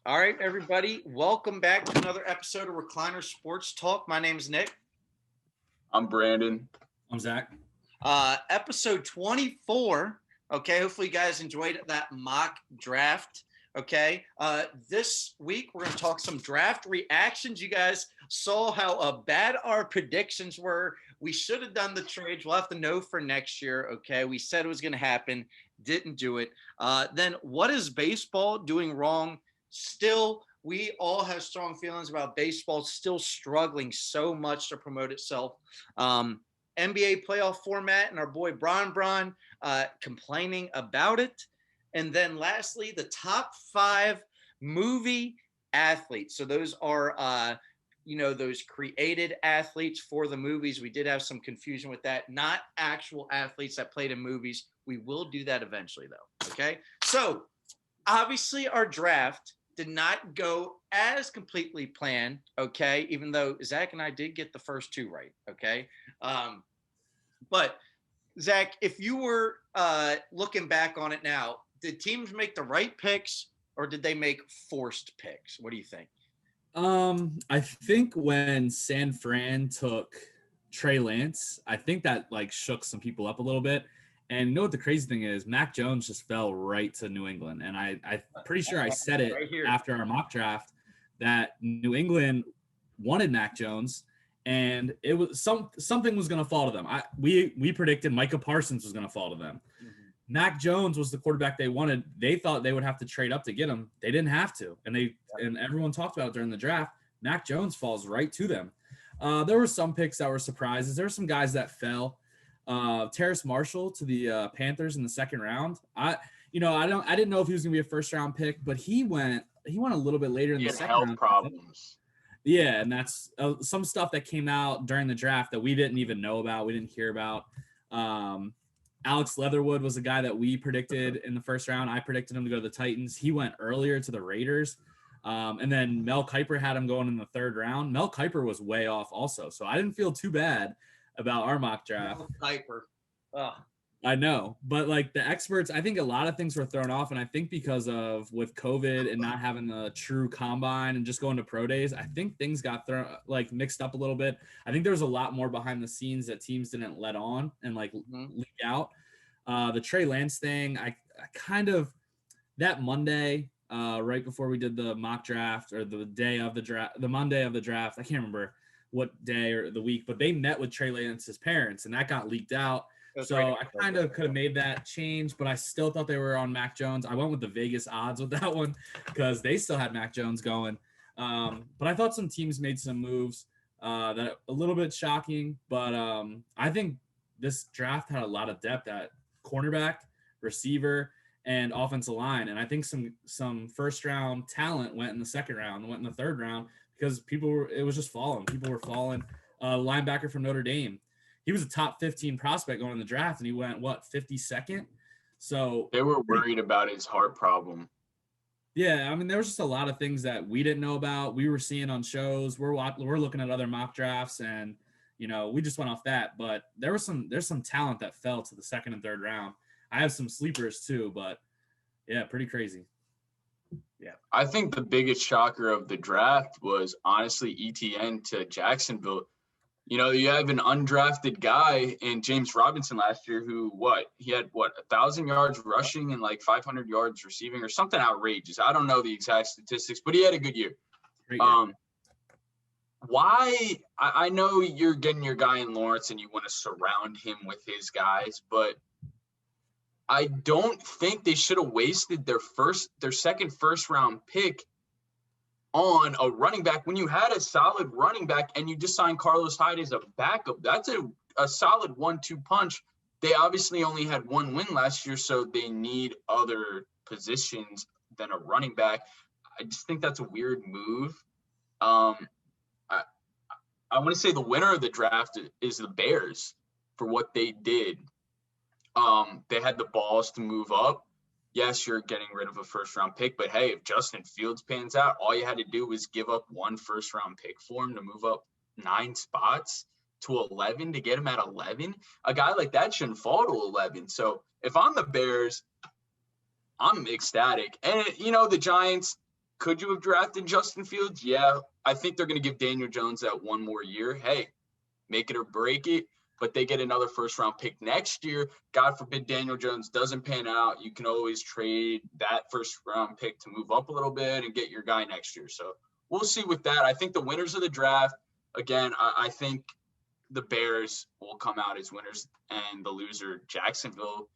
All right, everybody. Welcome back to another episode of Recliner Sports Talk. My name is Nick. I'm Brandon. I'm Zach. Episode 24. Okay. Hopefully, you guys enjoyed that mock draft. Okay. This week, we're going to talk some draft reactions. You guys saw how bad our predictions were. We should have done the trades. We'll have to know for next year. Okay. We said it was going to happen, didn't do it. Then, what is baseball doing wrong? Still, we all have strong feelings about baseball still struggling so much to promote itself. NBA playoff format and our boy Bron complaining about it. And then lastly, the top 5 movie athletes. So those are, those created athletes for the movies. We did have some confusion with that. Not actual athletes that played in movies. We will do that eventually, though. Okay. So obviously, our draft did not go as completely planned, okay, even though Zach and I did get the first 2 right, okay? But, Zach, if you were looking back on it now, did teams make the right picks or did they make forced picks? What do you think? I think when San Fran took Trey Lance, I think that shook some people up a little bit. And you know what the crazy thing is? Mac Jones just fell right to New England. And I'm pretty sure I said it right here after our mock draft that New England wanted Mac Jones, and it was something was going to fall to them. We predicted Micah Parsons was going to fall to them. Mm-hmm. Mac Jones was the quarterback they wanted. They thought they would have to trade up to get him. They didn't have to, and everyone talked about it during the draft. Mac Jones falls right to them. There were some picks that were surprises. There were some guys that fell. Terrace Marshall to the Panthers in the second round. I didn't know if he was gonna be a first round pick, but he went a little bit later in the second round. Problems. Yeah, and that's some stuff that came out during the draft that we didn't even know about. We didn't hear about. Alex Leatherwood was a guy that we predicted in the first round. I predicted him to go to the Titans. He went earlier to the Raiders. And then Mel Kiper had him going in the third round. Mel Kiper was way off also, so I didn't feel too bad about our mock draft. Piper. I know, but the experts, I think a lot of things were thrown off, and I think because of with COVID and not having the true combine and just going to pro days, I think things got thrown mixed up a little bit. I think there was a lot more behind the scenes that teams didn't let on and leak out. The Trey Lance thing, I kind of that Monday, right before we did the mock draft or the day of the draft, the Monday of the draft, I can't remember what day or the week, but they met with Trey Lance's parents, and that got leaked out. So right. I kind of could have made that change, but I still thought they were on Mac Jones. I went with the Vegas odds with that one because they still had Mac Jones going. But I thought some teams made some moves that a little bit shocking. But I think this draft had a lot of depth at cornerback, receiver, and offensive line. And I think some first round talent went in the second round, went in the third round because it was just falling. People were falling. Linebacker from Notre Dame. He was a top 15 prospect going in the draft, and he went, 52nd? So they were worried about his heart problem. Yeah, I mean, there was just a lot of things that we didn't know about. We were seeing on shows. We're looking at other mock drafts, and we just went off that. But there's some talent that fell to the second and third round. I have some sleepers too, but yeah, pretty crazy. Yeah, I think the biggest shocker of the draft was honestly ETN to Jacksonville. You have an undrafted guy in James Robinson last year who he had 1,000 yards rushing and 500 yards receiving or something outrageous. I don't know the exact statistics, but he had a good year. Why? I know you're getting your guy in Lawrence and you want to surround him with his guys, but I don't think they should have wasted their second first round pick on a running back when you had a solid running back and you just signed Carlos Hyde as a backup. That's a solid 1-2 punch. They obviously only had one win last year, so they need other positions than a running back. I just think that's a weird move. I want to say the winner of the draft is the Bears for what they did. They had the balls to move up. Yes, you're getting rid of a first-round pick, but hey, if Justin Fields pans out, all you had to do was give up one first-round pick for him to move up 9 spots to 11 to get him at 11. A guy like that shouldn't fall to 11. So if I'm the Bears, I'm ecstatic. And, the Giants Could you have drafted Justin Fields? Yeah. I think they're going to give Daniel Jones that one more year. Hey, make it or break it. But they get another first-round pick next year. God forbid Daniel Jones doesn't pan out. You can always trade that first-round pick to move up a little bit and get your guy next year. So we'll see with that. I think the winners of the draft, again, I think the Bears will come out as winners, and the loser, Jacksonville.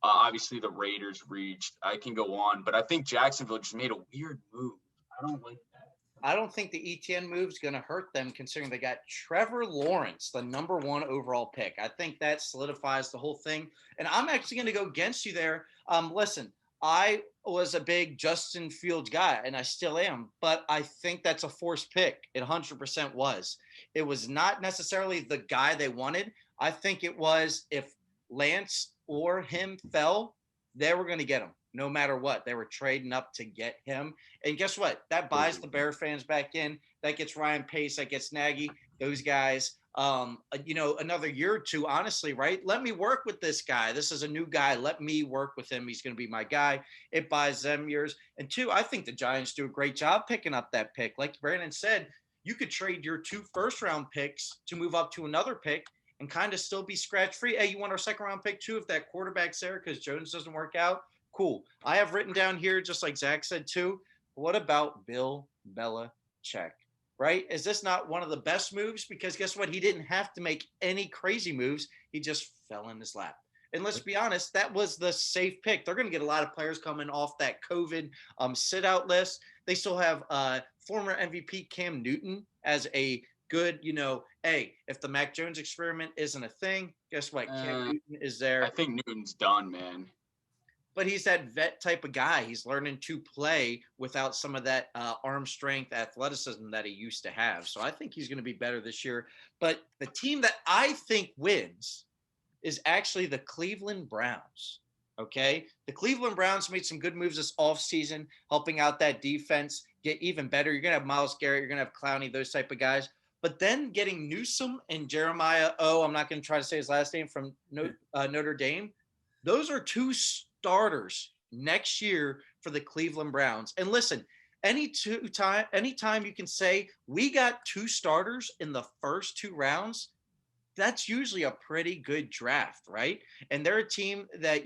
Obviously, the Raiders reached. I can go on, but I think Jacksonville just made a weird move. I don't like that. I don't think the ETN move is going to hurt them, considering they got Trevor Lawrence, the number 1 overall pick. I think that solidifies the whole thing. And I'm actually going to go against you there. Listen, I was a big Justin Fields guy, and I still am, but I think that's a forced pick. It 100% was. It was not necessarily the guy they wanted. I think it was if Lance or him fell, they were going to get him. No matter what, they were trading up to get him. And guess what? That buys the Bear fans back in. That gets Ryan Pace. That gets Nagy. Those guys, another year or two, honestly, right? Let me work with this guy. This is a new guy. Let me work with him. He's going to be my guy. It buys them years. And 2, I think the Giants do a great job picking up that pick. Like Brandon said, you could trade your 2 first-round picks to move up to another pick and kind of still be scratch-free. Hey, you want our second-round pick too if that quarterback's there because Jones doesn't work out? Cool. I have written down here, just like Zach said too, what about Bill Belichick, right? Is this not one of the best moves? Because guess what? He didn't have to make any crazy moves. He just fell in his lap. And let's be honest, that was the safe pick. They're going to get a lot of players coming off that COVID sit-out list. They still have former MVP Cam Newton as a good, hey, if the Mac Jones experiment isn't a thing, guess what? Cam Newton is there. I think Newton's done, man. But he's that vet type of guy. He's learning to play without some of that arm strength, athleticism that he used to have. So I think he's going to be better this year. But the team that I think wins is actually the Cleveland Browns. Okay? The Cleveland Browns made some good moves this offseason, helping out that defense get even better. You're going to have Myles Garrett. You're going to have Clowney, those type of guys. But then getting Newsome and Jeremiah, I'm not going to try to say his last name, from Notre Dame. Those are 2 starters next year for the Cleveland Browns. And listen, anytime you can say we got 2 starters in the first 2 rounds, that's usually a pretty good draft, right? And they're a team that,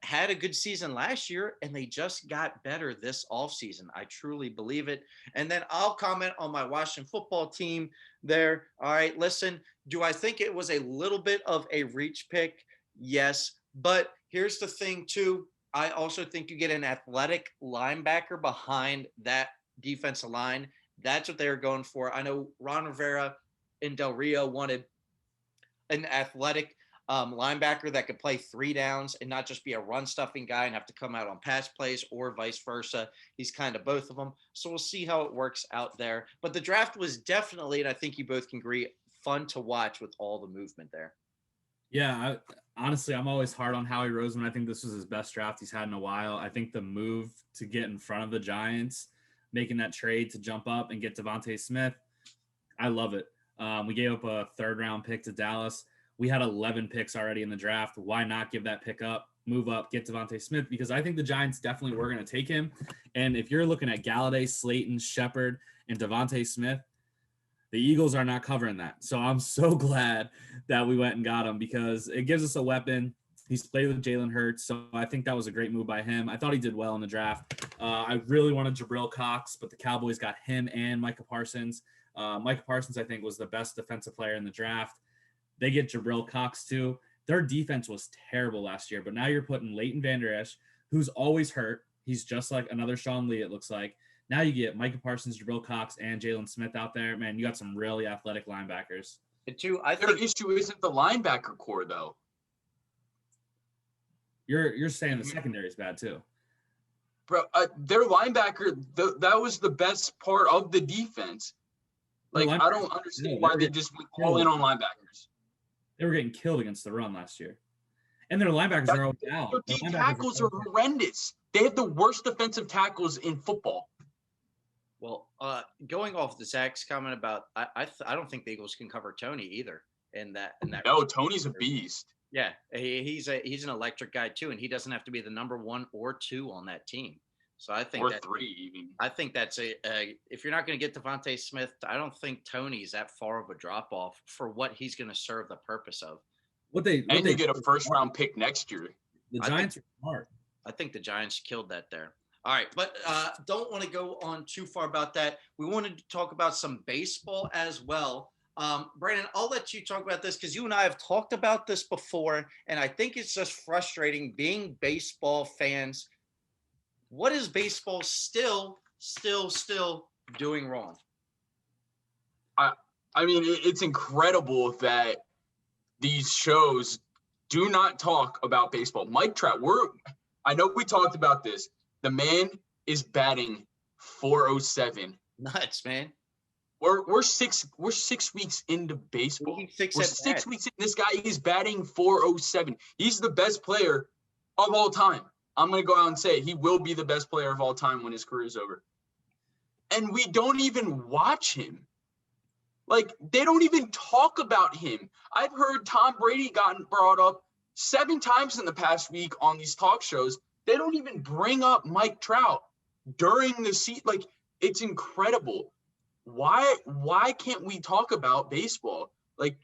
had a good season last year, and they just got better this offseason. I truly believe it. And then I'll comment on my Washington football team there. All right, listen, do I think it was a little bit of a reach pick? Yes. But here's the thing, too. I also think you get an athletic linebacker behind that defensive line. That's what they're going for. I know Ron Rivera and Del Rio wanted an athletic linebacker that could play 3 downs and not just be a run-stuffing guy and have to come out on pass plays, or vice versa. He's kind of both of them. So we'll see how it works out there. But the draft was definitely, and I think you both can agree, fun to watch with all the movement there. Yeah, honestly, I'm always hard on Howie Roseman. I think this was his best draft he's had in a while. I think the move to get in front of the Giants, making that trade to jump up and get Devontae Smith, I love it. We gave up a 3rd-round pick to Dallas. We had 11 picks already in the draft. Why not give that pick up, move up, get Devontae Smith? Because I think the Giants definitely were going to take him. And if you're looking at Galladay, Slayton, Shepard, and Devontae Smith, the Eagles are not covering that. So I'm so glad that we went and got him, because it gives us a weapon. He's played with Jalen Hurts, so I think that was a great move by him. I thought he did well in the draft. I really wanted Jabril Cox, but the Cowboys got him and Micah Parsons. Micah Parsons, I think, was the best defensive player in the draft. They get Jabril Cox, too. Their defense was terrible last year, but now you're putting Leighton Vander Esch, who's always hurt. He's just like another Sean Lee, it looks like. Now you get Micah Parsons, Jabril Cox, and Jalen Smith out there. Man, you got some really athletic linebackers. Their issue isn't the linebacker core, though. You're saying the secondary is bad, too. Bro, their linebacker, that was the best part of the defense. Like, I don't understand why they just went all in on linebackers. They were getting killed against the run last year. And their linebackers are always down. Their tackles are horrendous. They have the worst defensive tackles in football. Well, going off the Zach's comment about, I don't think the Eagles can cover Tony either. No, Tony's a beast. Yeah, he's an electric guy too, and he doesn't have to be the number 1 or 2 on that team. So I think or that 3 even. I think that's if you're not going to get Devontae Smith, I don't think Tony's that far of a drop off for what he's going to serve the purpose of. And you get a first round pick next year. The Giants are smart. I think the Giants killed that there. All right, but don't want to go on too far about that. We wanted to talk about some baseball as well. Brandon, I'll let you talk about this because you and I have talked about this before, and I think it's just frustrating being baseball fans. What is baseball still doing wrong? I mean, it's incredible that these shows do not talk about baseball. Mike Trout, I know we talked about this. The man is batting .407. Nuts, man. We're 6 weeks into baseball. We're 6 weeks in. This guy is batting .407. He's the best player of all time. I'm going to go out and say it. He will be the best player of all time when his career is over. And we don't even watch him. Like, they don't even talk about him. I've heard Tom Brady gotten brought up 7 times in the past week on these talk shows. They don't even bring up Mike Trout during the season. Like, it's incredible. Why can't we talk about baseball? Like,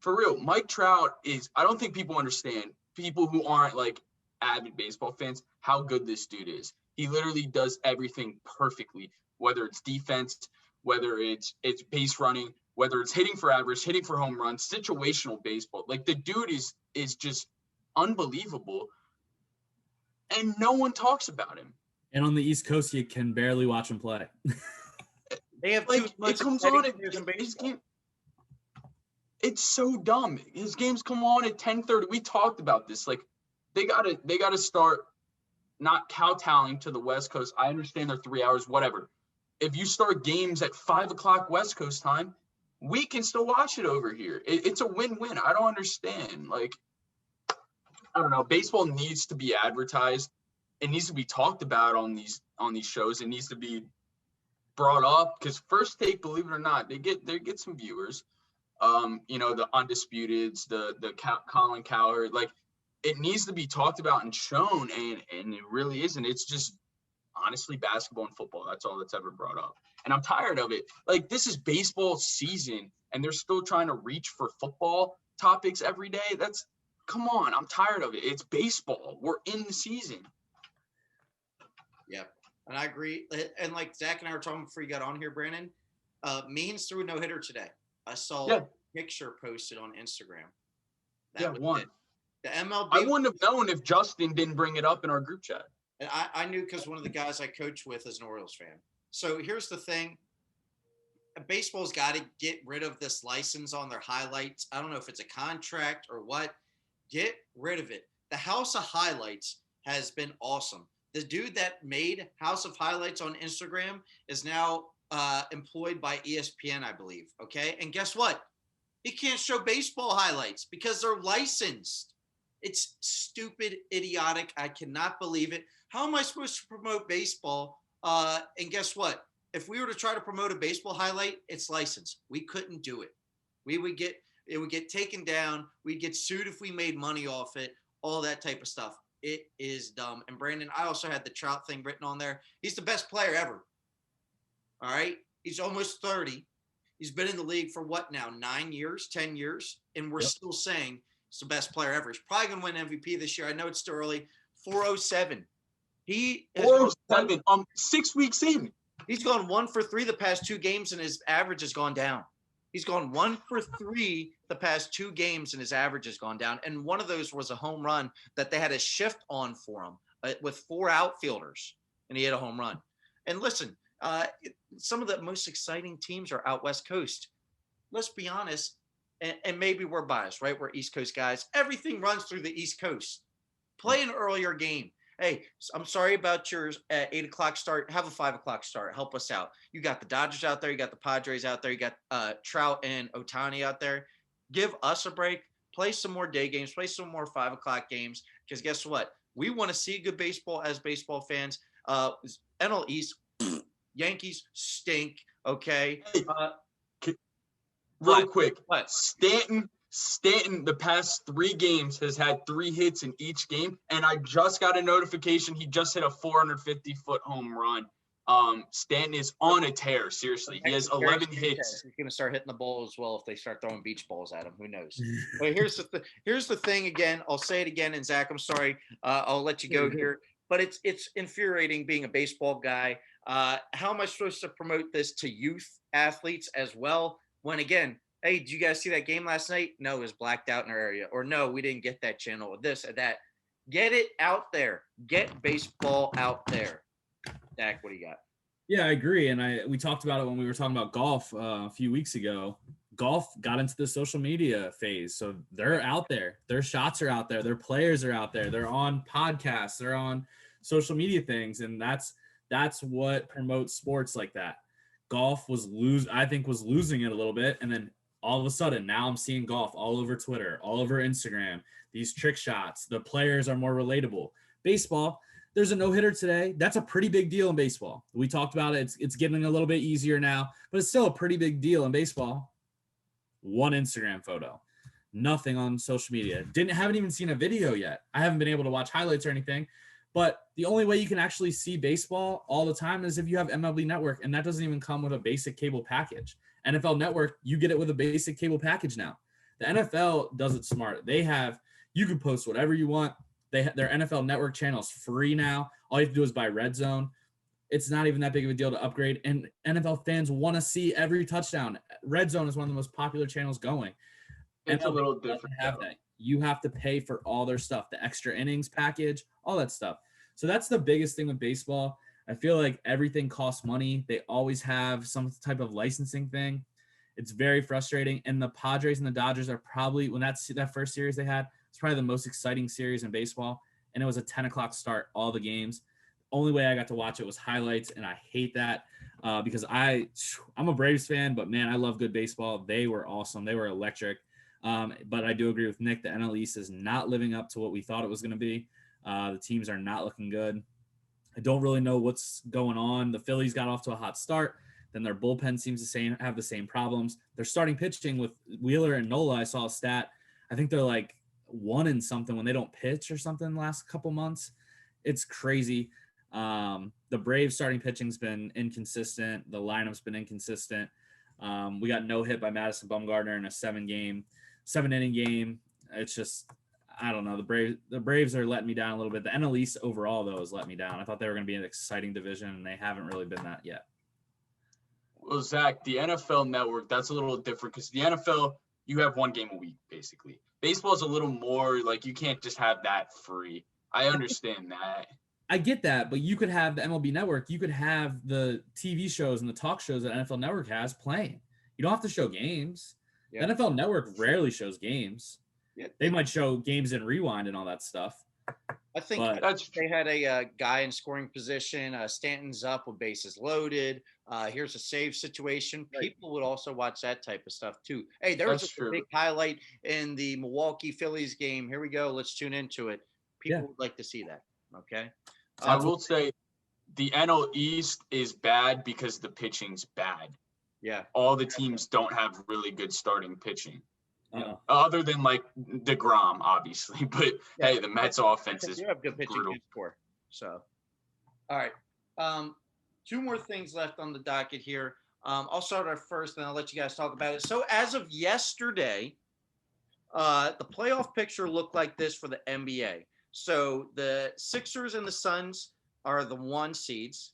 for real, Mike Trout I don't think people understand, people who aren't, like, avid baseball fans, how good this dude is. He literally does everything perfectly, whether it's defense, whether it's base running, whether it's hitting for average, hitting for home runs, situational baseball. Like, the dude is just unbelievable, and no one talks about him. And on the East Coast, you can barely watch him play. They have like, it comes on at his game. It's so dumb. His games come on at 10:30. We talked about this. Like, they gotta start not kowtowing to the West Coast. I understand they're 3 hours, whatever. If you start games at 5 o'clock West Coast time, we can still watch it over here. It's a win-win. I don't understand. Like, I don't know. Baseball needs to be advertised. It needs to be talked about on these shows. It needs to be brought up because First Take, believe it or not, they get some viewers. The Undisputeds, the Colin Cowherd, like, it needs to be talked about and shown, and it really isn't. It's just honestly basketball and football. That's all that's ever brought up. And I'm tired of it. Like, this is baseball season, and they're still trying to reach for football topics every day. Come on, I'm tired of it. It's baseball. We're in the season. Yeah, and I agree. And like Zach and I were talking before you got on here, Brandon, Means threw a no-hitter today. I saw a picture posted on Instagram. That was it. The MLB. I wouldn't have known if Justin didn't bring it up in our group chat. And I knew because one of the guys I coach with is an Orioles fan. So here's the thing. Baseball's got to get rid of this license on their highlights. I don't know if it's a contract or what. Get rid of it. The House of Highlights has been awesome. The dude that made House of Highlights on Instagram is now employed by ESPN, I believe. Okay. And guess what? He can't show baseball highlights because they're licensed. It's stupid, idiotic. I cannot believe it. How am I supposed to promote baseball? And guess what? If we were to try to promote a baseball highlight, it's licensed. We couldn't do it. It would get taken down. We'd get sued if we made money off it, all that type of stuff. It is dumb. And Brandon, I also had the Trout thing written on there. He's the best player ever. All right. He's almost 30. He's been in the league for what now? 9 years, 10 years. And we're still saying he's the best player ever. He's probably going to win MVP this year. I know it's still early. 407. He has 407. 6 weeks in. He's gone 1 for 3 the past 2 games, and his average has gone down. He's gone 1 for 3 the past 2 games, and his average has gone down. And one of those was a home run that they had a shift on for him with 4 outfielders, and he hit a home run. And listen, some of the most exciting teams are out West Coast. Let's be honest, and maybe we're biased, right? We're East Coast guys. Everything runs through the East Coast. Play an earlier game. Hey, I'm sorry about your 8 o'clock start. Have a 5 o'clock start. Help us out. You got the Dodgers out there. You got the Padres out there. You got Trout and Ohtani out there. Give us a break. Play some more day games. Play some more 5 o'clock games. Because guess what? We want to see good baseball as baseball fans. NL East, Yankees stink. Okay. Real quick. What? Stanton Stanton, the past 3 games, has had 3 hits in each game, and I just got a notification he just hit a 450-foot home run. Stanton is on a tear, seriously. He has 11 hits. He's going to start hitting the ball as well if they start throwing beach balls at him. Who knows? But here's the thing again. I'll say it again, and Zach, I'm sorry. I'll let you go here. But it's infuriating being a baseball guy. How am I supposed to promote this to youth athletes as well? When again, hey, did you guys see that game last night? No, it was blacked out in our area. Or no, we didn't get that channel. Or this or that. Get it out there. Get baseball out there. Zach, what do you got? Yeah, I agree. And we talked about it when we were talking about golf a few weeks ago. Golf got into the social media phase. So they're out there. Their shots are out there. Their players are out there. They're on podcasts. They're on social media things. And that's what promotes sports like that. Golf was losing it a little bit. And then all of a sudden, now I'm seeing golf all over Twitter, all over Instagram, these trick shots. The players are more relatable. Baseball, there's a no-hitter today. That's a pretty big deal in baseball. We talked about it. It's getting a little bit easier now, but it's still a pretty big deal in baseball. One Instagram photo, nothing on social media. Haven't even seen a video yet. I haven't been able to watch highlights or anything, but the only way you can actually see baseball all the time is if you have MLB Network, and that doesn't even come with a basic cable package. NFL Network, you get it with a basic cable package now. The NFL does it smart. You can post whatever you want. Their NFL Network channel is free now. All you have to do is buy Red Zone. It's not even that big of a deal to upgrade. And NFL fans want to see every touchdown. Red Zone is one of the most popular channels going. It's a little different. You have to pay for all their stuff, the extra innings package, all that stuff. So that's the biggest thing with baseball. I feel like everything costs money. They always have some type of licensing thing. It's very frustrating. And the Padres and the Dodgers are probably, when that first series they had, it's probably the most exciting series in baseball. And it was a 10 o'clock start, all the games. Only way I got to watch it was highlights, and I hate that because I'm a Braves fan, but man, I love good baseball. They were awesome. They were electric. But I do agree with Nick. The NL East is not living up to what we thought it was going to be. The teams are not looking good. I don't really know what's going on. The Phillies got off to a hot start. Then their bullpen seems to have the same problems. They're starting pitching with Wheeler and Nola. I saw a stat. I think they're like 1-something when they don't pitch or something the last couple months. It's crazy. The Braves starting pitching's been inconsistent. The lineup's been inconsistent. We got no hit by Madison Bumgarner in a 7-inning game. It's just, I don't know. The Braves are letting me down a little bit. The NL East overall, though, has let me down. I thought they were going to be an exciting division, and they haven't really been that yet. Well, Zach, the NFL Network, that's a little different because the NFL, you have one game a week, basically. Baseball is a little more like you can't just have that free. I understand that. I get that, but you could have the MLB Network. You could have the TV shows and the talk shows that NFL Network has playing. You don't have to show games. Yeah. The NFL Network rarely shows games. Yeah. They might show games in rewind and all that stuff. I think they had a guy in scoring position. Stanton's up with bases loaded. Here's a save situation. Right. People would also watch that type of stuff too. Hey, there was a big highlight in the Milwaukee Phillies game. Here we go. Let's tune into it. People would like to see that. Okay. I will say the NL East is bad because the pitching's bad. Yeah. All the teams don't have really good starting pitching. Other than like DeGrom, obviously. But hey, the Mets offense is have good pitching score. So all right. 2 more things left on the docket here. I'll start our first and I'll let you guys talk about it. So as of yesterday, the playoff picture looked like this for the NBA. So the Sixers and the Suns are the 1 seeds.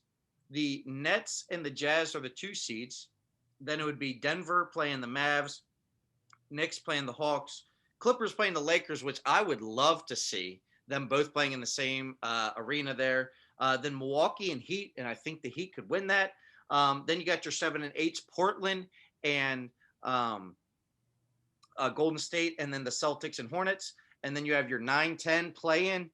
The Nets and the Jazz are the 2 seeds. Then it would be Denver playing the Mavs, Knicks playing the Hawks, Clippers playing the Lakers, which I would love to see them both playing in the same arena there. Then Milwaukee and Heat, and I think the Heat could win that. Then you got your 7 and 8s, Portland and Golden State, and then the Celtics and Hornets. And then you have your 9-10 play-in,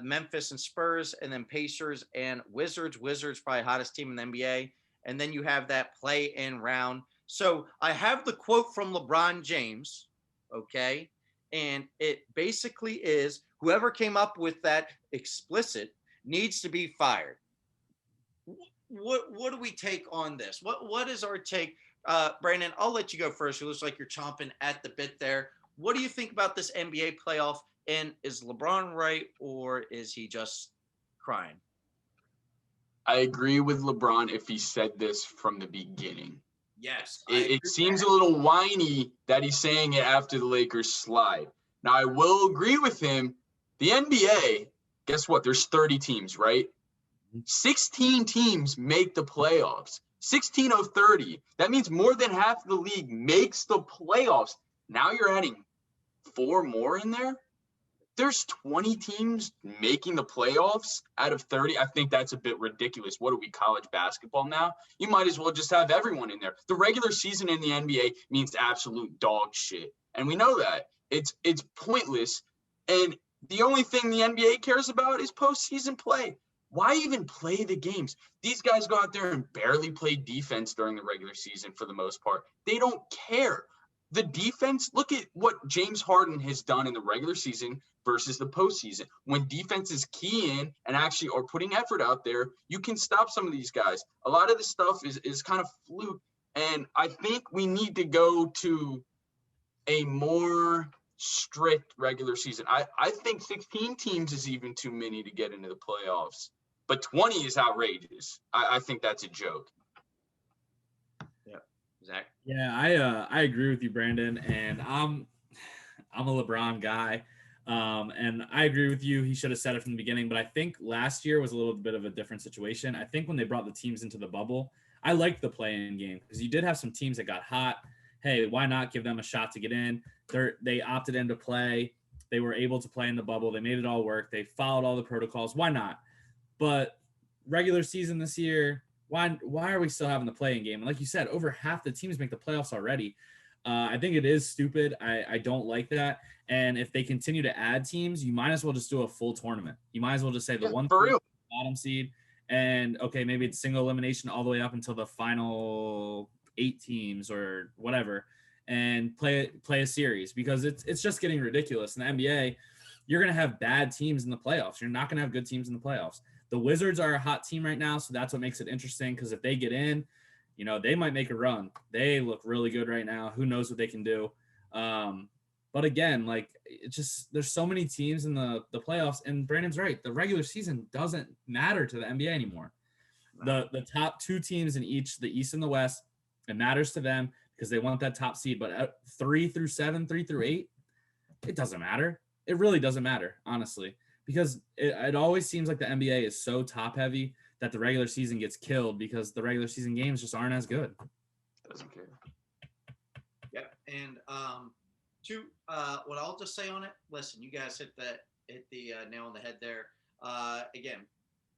Memphis and Spurs, and then Pacers and Wizards. Wizards probably hottest team in the NBA. And then you have that play-in round. So I have the quote from LeBron James, okay? And it basically is whoever came up with that explicit needs to be fired. What do we take on this? What is our take? Brandon, I'll let you go first. It looks like you're chomping at the bit there. what do you think about this NBA playoff? And is LeBron right, or is he just crying? I agree with LeBron if he said this from the beginning. Yes, It seems a little whiny that he's saying it after the Lakers slide. Now, I will agree with him. The NBA, guess what? There's 30 teams, right? 16 teams make the playoffs. 16 of 30. That means more than half of the league makes the playoffs. Now you're adding 4 more in there? There's 20 teams making the playoffs out of 30. I think that's a bit ridiculous. What are we, college basketball now? You might as well just have everyone in there. The regular season in the NBA means absolute dog shit. And we know that. It's pointless. And the only thing the NBA cares about is postseason play. Why even play the games? These guys go out there and barely play defense during the regular season for the most part. They don't care. The defense, look at what James Harden has done in the regular season versus the postseason. When defense is key in and actually are putting effort out there, you can stop some of these guys. A lot of this stuff is kind of fluke. And I think we need to go to a more strict regular season. I think 16 teams is even too many to get into the playoffs. But 20 is outrageous. I think that's a joke. Zach? Yeah, I agree with you, Brandon, and I'm a LeBron guy, and I agree with you. He should have said it from the beginning, but I think last year was a little bit of a different situation. I think when they brought the teams into the bubble, I liked the play-in game because you did have some teams that got hot. Hey, why not give them a shot to get in? They opted in to play. They were able to play in the bubble. They made it all work. They followed all the protocols. Why not? But regular season this year, why are we still having the play-in game? And like you said, over half the teams make the playoffs already. I think it is stupid. I don't like that. And if they continue to add teams, you might as well just do a full tournament. You might as well just say the bottom seed, and okay, maybe it's single elimination all the way up until the final 8 teams or whatever, and play a series, because it's just getting ridiculous. In the NBA, you're going to have bad teams in the playoffs. You're not going to have good teams in the playoffs. The Wizards are a hot team right now, so that's what makes it interesting, because if they get in, they might make a run. They look really good right now. Who knows what they can do? But again, it's just there's so many teams in the playoffs, and Brandon's right. The regular season doesn't matter to the NBA anymore. The top 2 teams in each, the East and the West, it matters to them because they want that top seed. But 3 through 7, 3 through 8, it doesn't matter. It really doesn't matter, honestly. Because it always seems like the NBA is so top heavy that the regular season gets killed because the regular season games just aren't as good. Doesn't care. Yep. And what I'll just say on it, listen, you guys hit the nail on the head there. Again,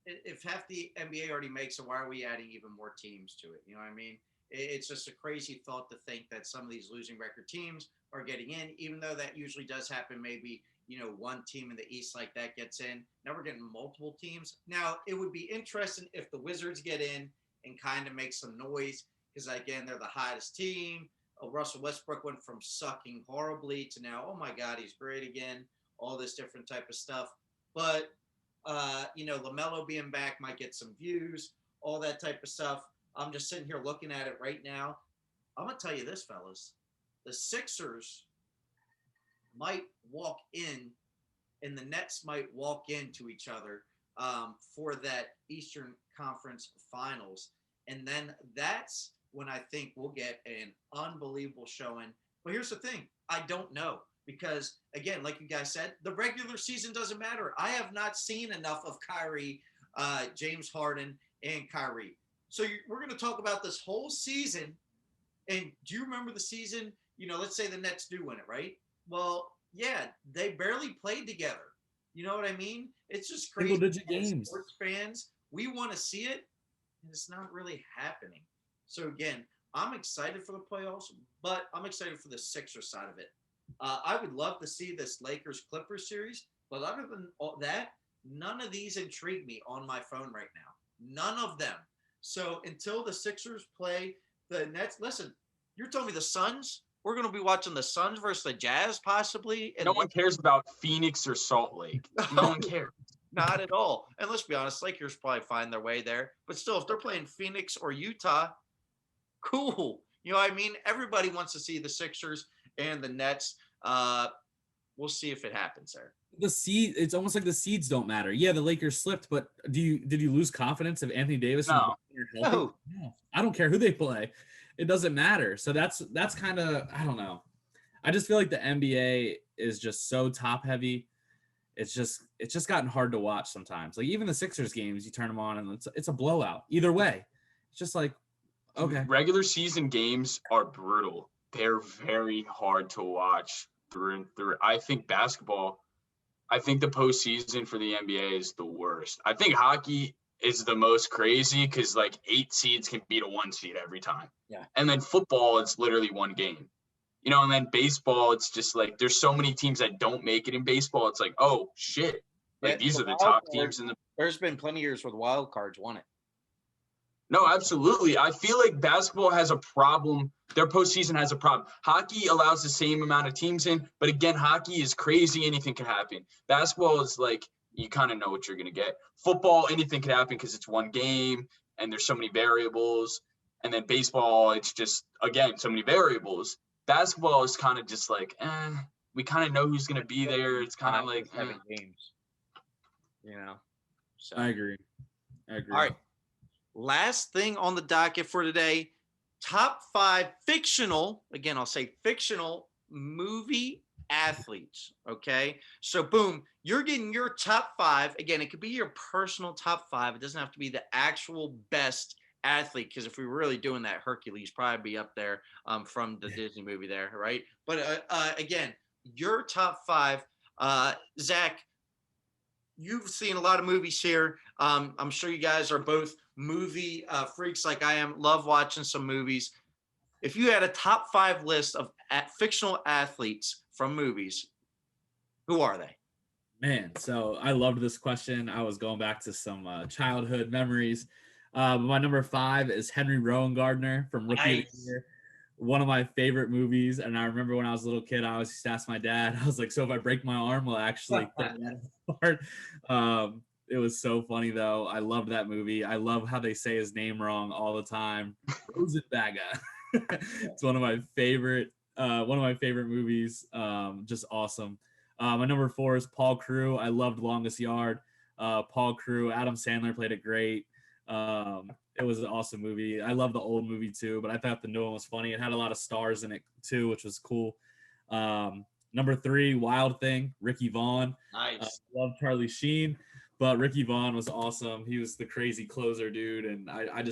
if half the NBA already makes it, why are we adding even more teams to it? You know what I mean? It's just a crazy thought to think that some of these losing record teams are getting in, even though that usually does happen. Maybe one team in the East like that gets in. Now we're getting multiple teams. Now, it would be interesting if the Wizards get in and kind of make some noise, because, again, they're the hottest team. Russell Westbrook went from sucking horribly to now, oh, my God, he's great again, all this different type of stuff. But, LaMelo being back might get some views, all that type of stuff. I'm just sitting here looking at it right now. I'm going to tell you this, fellas. The Sixers might walk in, and the Nets might walk into each other for that Eastern Conference Finals. And then that's when I think we'll get an unbelievable showing. But here's the thing. I don't know, because, again, like you guys said, the regular season doesn't matter. I have not seen enough of Kyrie, James Harden, and Kyrie. So we're going to talk about this whole season. And do you remember the season? Let's say the Nets do win it, right? Well, yeah, they barely played together. You know what I mean? It's just crazy. Single-digit games. Sports fans, we want to see it, and it's not really happening. So, again, I'm excited for the playoffs, but I'm excited for the Sixers side of it. I would love to see this Lakers-Clippers series, but other than all that, none of these intrigue me on my phone right now. None of them. So, until the Sixers play the Nets, listen, you're telling me the Suns? We're going to be watching the Suns versus the Jazz, possibly. And no one cares about Phoenix or Salt Lake. No one cares. Not at all. And let's be honest, Lakers probably find their way there. But still, if they're playing Phoenix or Utah, cool. You know what I mean? Everybody wants to see the Sixers and the Nets We'll see if it happens there. It's almost like the seeds don't matter. Yeah, the Lakers slipped, but did you lose confidence if Anthony Davis and No. LeBron are healthy? No. I don't care who they play. It doesn't matter. So that's kind of, I don't know. I just feel like the NBA is just so top heavy. It's just gotten hard to watch sometimes. Like even the Sixers games, you turn them on and it's a blowout. Either way. It's just like, okay. Regular season games are brutal. They're very hard to watch through and through. I think the postseason for the NBA is the worst. I think hockey is the most crazy because like 8 seeds can beat a 1 seed every time. Yeah. And then football, it's literally one game. And then baseball, it's just like there's so many teams that don't make it in baseball. It's like, oh shit. Like these are the top teams in the. There's been plenty of years where the wild cards won it. No, absolutely. I feel like basketball has a problem. Their postseason has a problem. Hockey allows the same amount of teams in, but again, hockey is crazy. Anything can happen. Basketball is like, you kind of know what you're going to get. Football, anything can happen because it's one game and there's so many variables. And then baseball, it's just, again, so many variables. Basketball is kind of just like, we kind of know who's going to be there. It's kind of like 7 games, So I agree. All right. Last thing on the docket for today, top 5 fictional, again, I'll say fictional movie athletes. Okay. So boom, you're getting your top 5. Again, it could be your personal top 5. It doesn't have to be the actual best athlete, because if we were really doing that, Hercules probably be up there from the Disney movie there, right? But again, your top 5. Zach, you've seen a lot of movies here. I'm sure you guys are both movie freaks like I am, love watching some movies. If you had a top 5 list of fictional athletes from movies, who are they? Man, so I loved this question. I was going back to some childhood memories. My number 5 is Henry Rowan Gardner from Rookie of the Year. One of my favorite movies. And I remember when I was a little kid, I always used to ask my dad, I was like, so if I break my arm, will I actually throw that apart? It was so funny though. I loved that movie. I love how they say his name wrong all the time. Rosenbaga. It's one of my favorite movies. Just awesome. My number 4 is Paul Crewe. I loved Longest Yard. Paul Crewe, Adam Sandler played it great. It was an awesome movie. I love the old movie too, but I thought the new one was funny. It had a lot of stars in it too, which was cool. Number 3, Wild Thing, Ricky Vaughn. Nice. Love Charlie Sheen, but Ricky Vaughn was awesome. He was the crazy closer dude, and I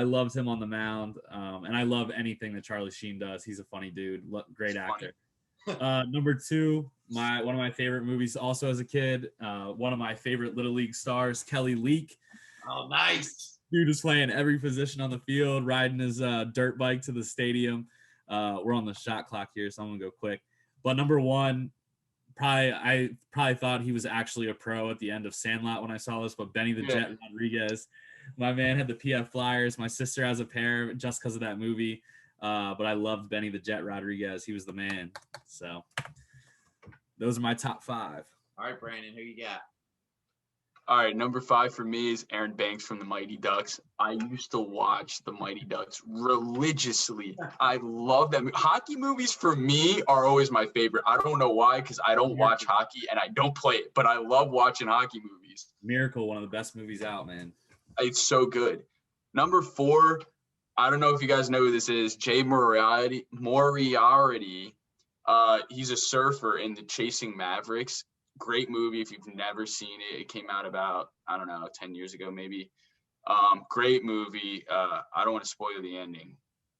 loved him on the mound. And I love anything that Charlie Sheen does. He's a funny dude, great actor. Number 2, one of my favorite movies also as a kid, one of my favorite Little League stars, Kelly Leak. Oh, nice. Dude is playing every position on the field, riding his dirt bike to the stadium. We're on the shot clock here, so I'm going to go quick. But number 1, I probably thought he was actually a pro at the end of Sandlot when I saw this, but Benny the Jet Rodriguez. My man had the PF Flyers. My sister has a pair just because of that movie. But I loved Benny the Jet Rodriguez. He was the man. So those are my top 5. All right, Brandon, who you got? All right, number 5 for me is Aaron Banks from the Mighty Ducks. I used to watch the Mighty Ducks religiously. I love them. Hockey movies for me are always my favorite. I don't know why, because I don't watch hockey and I don't play it, but I love watching hockey movies. Miracle, one of the best movies out, man. It's so good. Number 4, I don't know if you guys know who this is, Jay Moriarty. He's a surfer in the Chasing Mavericks. Great movie if you've never seen it. It came out about, 10 years ago maybe. Great movie. I don't want to spoil the ending,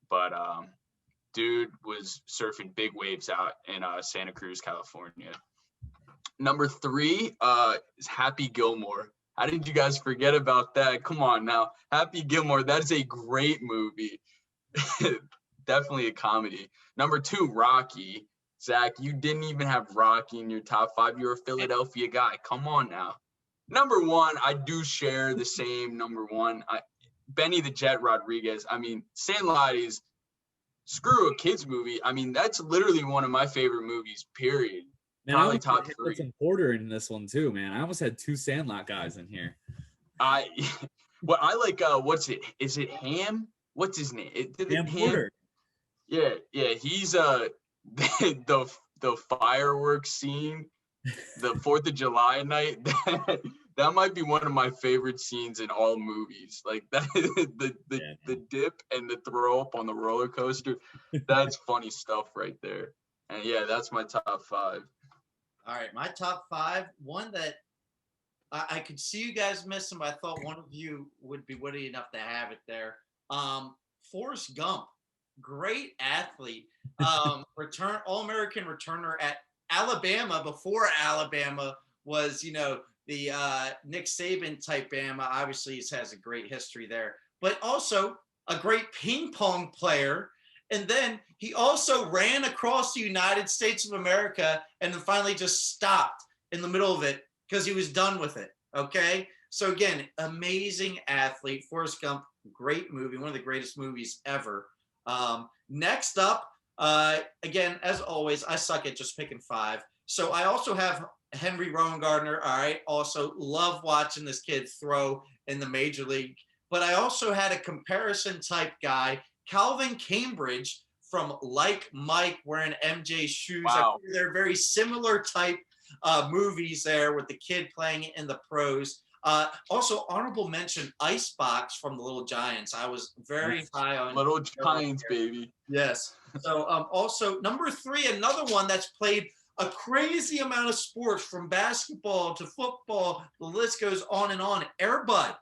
but dude was surfing big waves out in Santa Cruz, California. Number 3 is Happy Gilmore. How did you guys forget about that? Come on now. Happy Gilmore, that is a great movie. Definitely a comedy. Number 2, Rocky. Zach, you didn't even have Rocky in your top 5. You're a Philadelphia guy. Come on now. Number 1, I do share the same number 1. Benny the Jet Rodriguez. I mean, Sandlot is screw a kids movie. I mean, that's literally one of my favorite movies, period. Man, probably top 3. Some Porter in this one too, man. I almost had 2 Sandlot guys in here. I like what's it? Is it Ham? What's his name? Ham Porter. Yeah, he's the fireworks scene, the 4th of July night, that might be one of my favorite scenes in all movies. Like that, the dip and the throw up on the roller coaster, that's funny stuff right there. And yeah, that's my top 5. All right, my top 5. One that I could see you guys missing, but I thought one of you would be witty enough to have it there. Forrest Gump, great athlete, return All-American returner at Alabama before Alabama was, the Nick Saban type Bama. Obviously, he has a great history there, but also a great ping pong player. And then he also ran across the United States of America and then finally just stopped in the middle of it because he was done with it. Okay. So again, amazing athlete. Forrest Gump, great movie, one of the greatest movies ever. Next up, again, as always, I suck at just picking 5. So I also have Henry Rowan Gardner. All right. Also love watching this kid throw in the major league. But I also had a comparison type guy, Calvin Cambridge from Like Mike wearing MJ's shoes. Wow. I think they're very similar type movies there with the kid playing in the pros. Also, honorable mention, Icebox from the Little Giants. I was very high on Little Giants, baby. Yes. So also number 3, another one that's played a crazy amount of sports from basketball to football. The list goes on and on. Air Bud.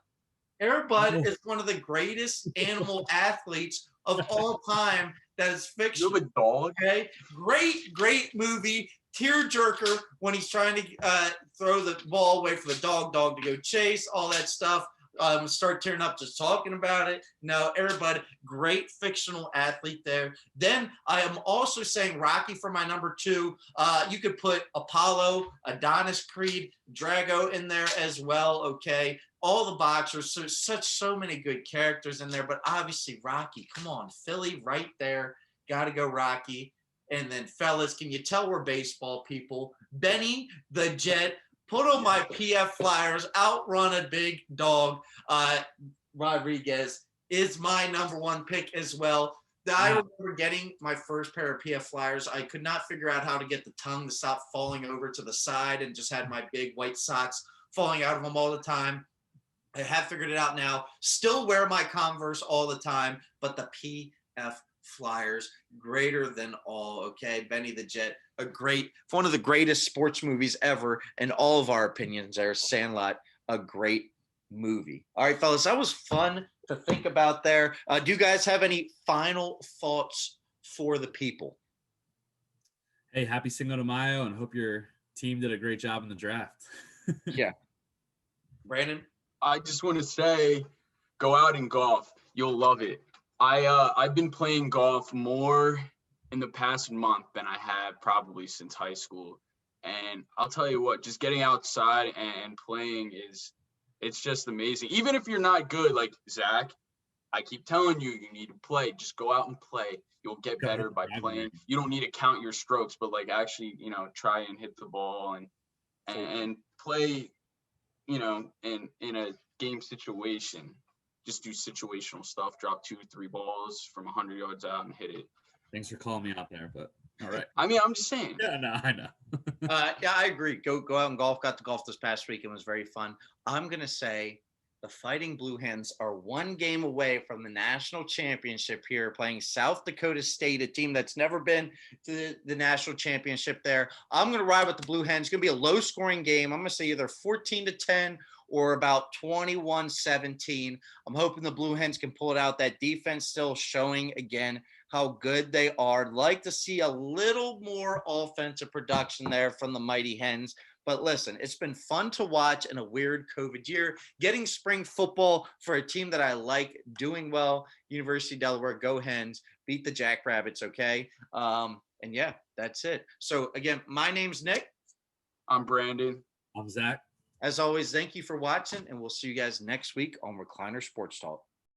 Air Bud is one of the greatest animal athletes of all time. That is fictional. You have a dog? Okay. Great movie. Tearjerker when he's trying to throw the ball away for the dog to go chase, all that stuff. Start tearing up just talking about it. No, Air Bud, great fictional athlete there. Then I am also saying Rocky for my number 2. You could put Apollo, Adonis Creed, Drago in there as well. Okay. All the boxers, so many good characters in there, but obviously Rocky, come on, Philly right there. Got to go Rocky. And then fellas, can you tell we're baseball people? Benny the Jet, put on my PF Flyers, outrun a big dog. Rodriguez is my number 1 pick as well. I remember getting my first pair of PF Flyers. I could not figure out how to get the tongue to stop falling over to the side and just had my big white socks falling out of them all the time. I have figured it out now. Still wear my Converse all the time, but the PF Flyers, greater than all. Okay, Benny the Jet, one of the greatest sports movies ever, in all of our opinions. There, Sandlot, a great movie. All right, fellas, that was fun to think about there. Do you guys have any final thoughts for the people? Hey, happy Cinco de Mayo, and hope your team did a great job in the draft. Yeah, Brandon. I just want to say, go out and golf. You'll love it. I've been playing golf more in the past month than I have probably since high school. And I'll tell you what, just getting outside and playing it's just amazing. Even if you're not good, like Zach, I keep telling you, you need to play. Just go out and play. You'll get better by playing. You don't need to count your strokes, but like actually, try and hit the ball and play, in a game situation. Just do situational stuff, drop 2-3 balls from 100 yards out and hit it. Thanks for calling me out there, but all right. I mean, I'm just saying. Yeah, no, I know. Yeah, I agree. Go out and golf. Got to golf this past week. It was very fun. I'm going to say the Fighting Blue Hens are 1 game away from the national championship here, playing South Dakota State, a team that's never been to the national championship there. I'm going to ride with the Blue Hens. It's going to be a low-scoring game. I'm going to say either 14-10 or about 21-17. I'm hoping the Blue Hens can pull it out. That defense still showing, again, how good they are. I'd like to see a little more offensive production there from the Mighty Hens. But listen, it's been fun to watch in a weird COVID year. Getting spring football for a team that I like, doing well. University of Delaware, go Hens. Beat the Jackrabbits, okay? And yeah, that's it. So again, my name's Nick. I'm Brandon. I'm Zach. As always, thank you for watching, and we'll see you guys next week on Recliner Sports Talk.